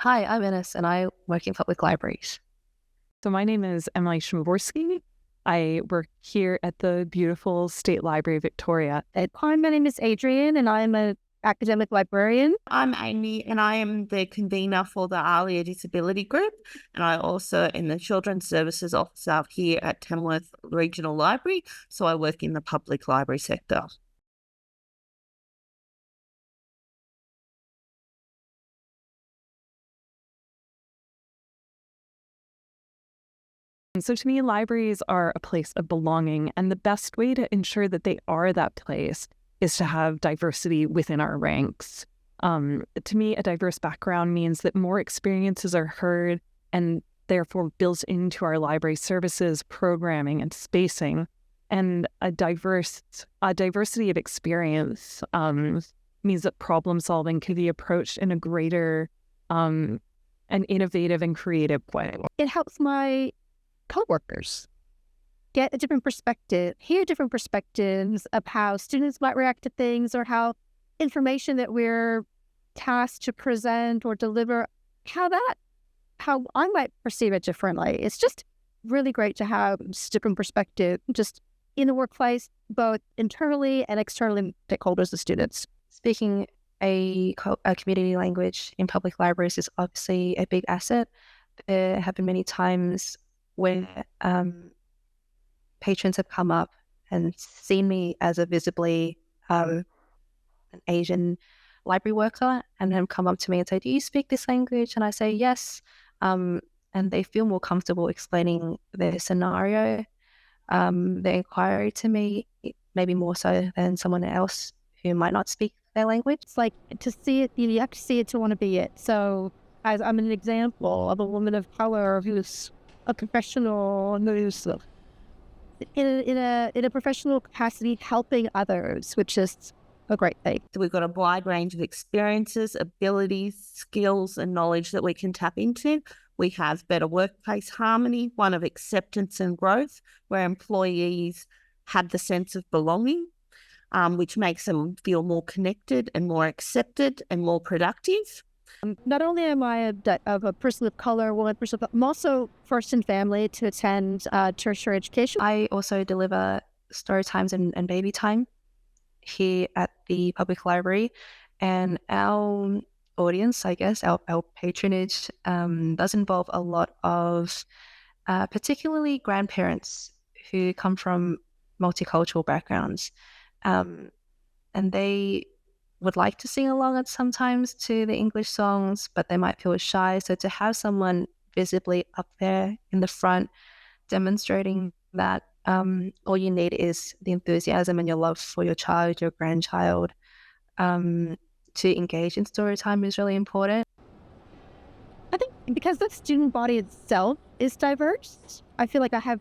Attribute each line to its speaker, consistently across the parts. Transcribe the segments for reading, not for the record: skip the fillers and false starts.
Speaker 1: Hi, I'm Ines, and I work in public libraries.
Speaker 2: So my name is Emily Szymborski. I work here at the beautiful State Library of Victoria.
Speaker 3: Hi, my name is Adrian, and I'm an academic librarian.
Speaker 4: I'm Amy, and I am the convener for the ALIA Disability Group, and I also am the Children's Services Officer here at Tamworth Regional Library, so I work in the public library sector.
Speaker 2: And so to me, libraries are a place of belonging, and the best way to ensure that they are that place is to have diversity within our ranks. To me, a diverse background means that more experiences are heard and therefore built into our library services, programming, and spacing. And a diversity of experience means that problem solving can be approached in a greater and innovative and creative way.
Speaker 3: It helps my coworkers get a different perspective, hear different perspectives of how students might react to things or how information that we're tasked to present or deliver, how I might perceive it differently. It's just really great to have different perspective just in the workplace, both internally and externally, stakeholders and students.
Speaker 1: Speaking a community language in public libraries is obviously a big asset. There have been many times where patrons have come up and seen me as a visibly an Asian library worker and have come up to me and say, "Do you speak this language?" And I say, "Yes." And they feel more comfortable explaining their scenario, their inquiry to me, maybe more so than someone else who might not speak their language.
Speaker 3: It's like to see it, you have to see it to want to be it. So as I'm an example of a woman of color who's a professional, who's in a professional capacity helping others, which is a great thing.
Speaker 4: So we've got a wide range of experiences, abilities, skills, and knowledge that we can tap into. We have better workplace harmony, one of acceptance and growth, where employees have the sense of belonging, which makes them feel more connected and more accepted and more productive.
Speaker 3: Not only am I a person of color, I'm also first in family to attend tertiary education.
Speaker 1: I also deliver story times and baby time here at the public library, and our audience, I guess, our patronage does involve a lot of particularly grandparents who come from multicultural backgrounds, and they would like to sing along at sometimes to the English songs, but they might feel shy. So to have someone visibly up there in the front demonstrating that all you need is the enthusiasm and your love for your child, your grandchild, to engage in story time is really important.
Speaker 3: I think because the student body itself is diverse, I feel like I'm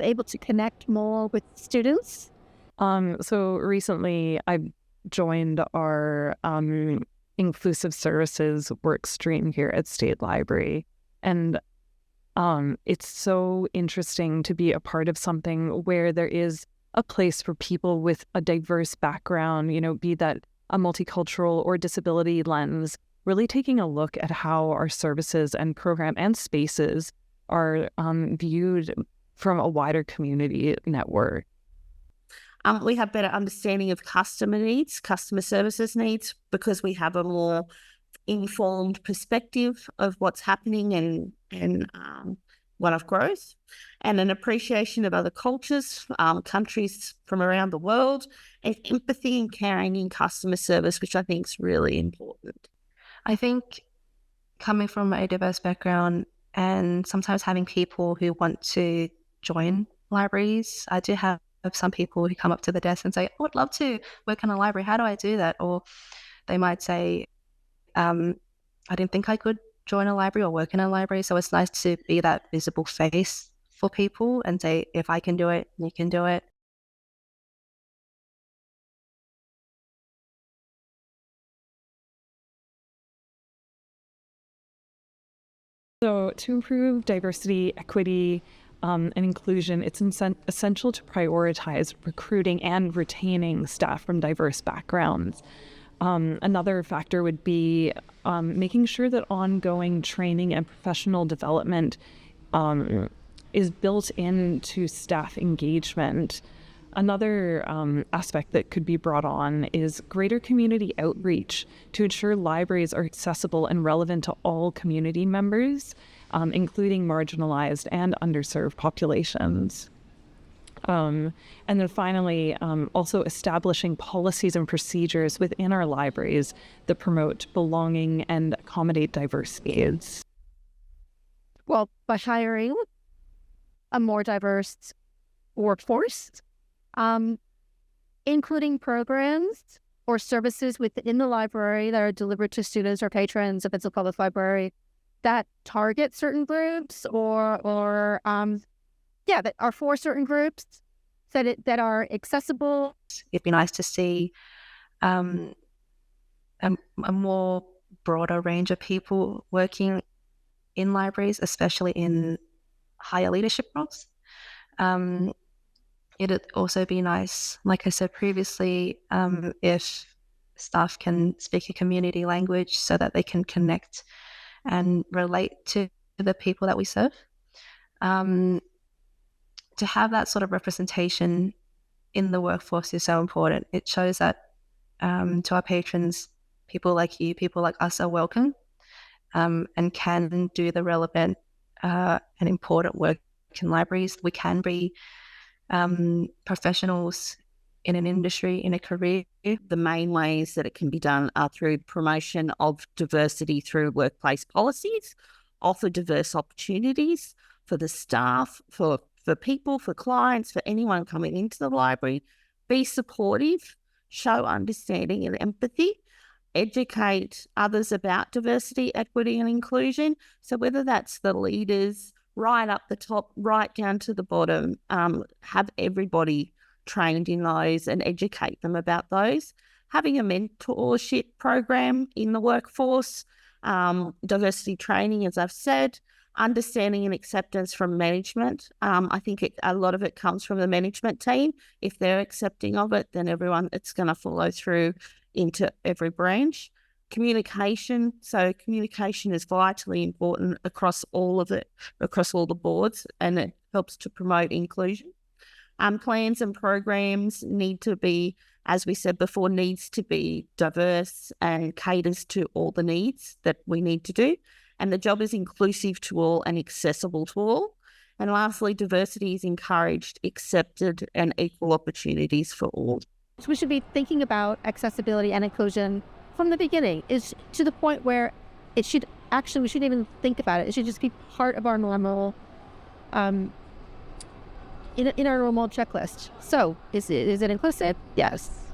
Speaker 3: able to connect more with students.
Speaker 2: So recently I joined our inclusive services work stream here at State Library. And it's so interesting to be a part of something where there is a place for people with a diverse background, be that a multicultural or disability lens, really taking a look at how our services and program and spaces are viewed from a wider community network.
Speaker 4: We have better understanding of customer needs, customer services needs, because we have a more informed perspective of what's happening and one of growth, and an appreciation of other cultures, countries from around the world, and empathy and caring in customer service, which I think is really important.
Speaker 1: I think coming from a diverse background and sometimes having people who want to join libraries, I do have some people who come up to the desk and say, "I would love to work in a library. How do I do that?" Or they might say, "I didn't think I could join a library or work in a library." So it's nice to be that visible face for people and say, if I can do it, you can do it.
Speaker 2: So to improve diversity, equity, and inclusion, it's essential to prioritize recruiting and retaining staff from diverse backgrounds. Another factor would be making sure that ongoing training and professional development is built into staff engagement. Another aspect that could be brought on is greater community outreach to ensure libraries are accessible and relevant to all community members, including marginalized and underserved populations. And then finally, also establishing policies and procedures within our libraries that promote belonging and accommodate diverse needs.
Speaker 3: Well, by hiring a more diverse workforce, including programs or services within the library that are delivered to students or patrons if it's a public library that target certain groups that are for certain groups that are accessible.
Speaker 1: It'd be nice to see a more broader range of people working in libraries, especially in higher leadership roles. It'd also be nice, like I said previously, if staff can speak a community language so that they can connect and relate to the people that we serve. To have that sort of representation in the workforce is so important. It shows that to our patrons, people like you, people like us are welcome and can do the relevant and important work in libraries. We can be professionals in an industry, in a career.
Speaker 4: The main ways that it can be done are through promotion of diversity through workplace policies, offer diverse opportunities for the staff, for people, for clients, for anyone coming into the library. Be supportive, show understanding and empathy, educate others about diversity, equity and inclusion. So whether that's the leaders, right up the top, right down to the bottom, have everybody trained in those and educate them about those. Having a mentorship program in the workforce, diversity training, as I've said, understanding and acceptance from management. I think a lot of it comes from the management team. If they're accepting of it, then it's going to follow through into every branch. Communication. So communication is vitally important across all the boards, and it helps to promote inclusion. Plans and programs need to be, as we said before, needs to be diverse and caters to all the needs that we need to do. And the job is inclusive to all and accessible to all. And lastly, diversity is encouraged, accepted, and equal opportunities for all.
Speaker 3: So we should be thinking about accessibility and inclusion from the beginning, is to the point where we shouldn't even think about it. It should just be part of our normal, in our normal checklist. So is it inclusive? Yes.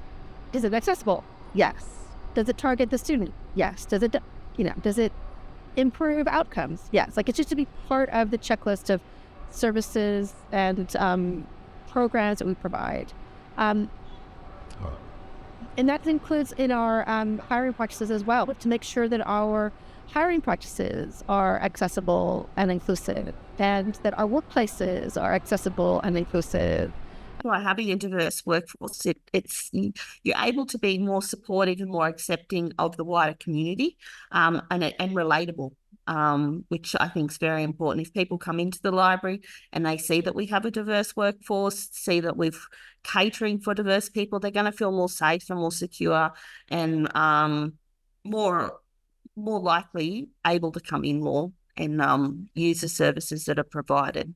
Speaker 3: Is it accessible? Yes. Does it target the student? Yes. Does it improve outcomes? Yes. Like, it's just to be part of the checklist of services and programs that we provide. And that includes in our hiring practices as well, to make sure that our hiring practices are accessible and inclusive, and that our workplaces are accessible and inclusive.
Speaker 4: By having a diverse workforce, you're able to be more supportive and more accepting of the wider community, and relatable, which I think is very important. If people come into the library and they see that we have a diverse workforce, see that we're catering for diverse people, they're going to feel more safe and more secure, and more likely able to come in more and use the services that are provided.